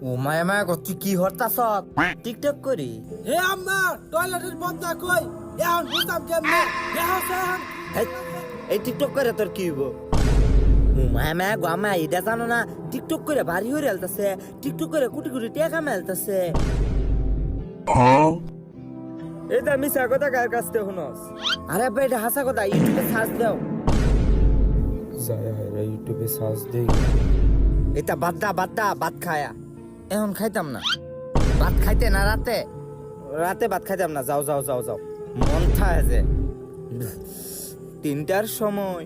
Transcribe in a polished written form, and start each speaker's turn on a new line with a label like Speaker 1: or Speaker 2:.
Speaker 1: ও মায়া মায়া গো তুই কি হরতাছ টিকটক করি
Speaker 2: হে আম্মা টয়লেটের বন্ধা কই এখন বুঝতাম কেমনে
Speaker 1: হেই, এই টিকটক করে তোর কি হইব ও মায়া মায়া গো আমা এটা জানো না টিকটক করে বাড়ি হয়ে আলতাছে টিকটক করে কোটি কোটি টাকা মেলতাছে এটা মিছা কথা কার কাছ থেকে শুনস আরে ভাই এটা হাসা কথা ইউটিউবে সার্চ দাও যায় রে ইউটিউবে সার্চ দেই এটা বাদ খায়া এখন খাইতাম না ভাত খাইতে না রাতে ভাত খাইতাম না যাও মন থাকে যে 3টার সময়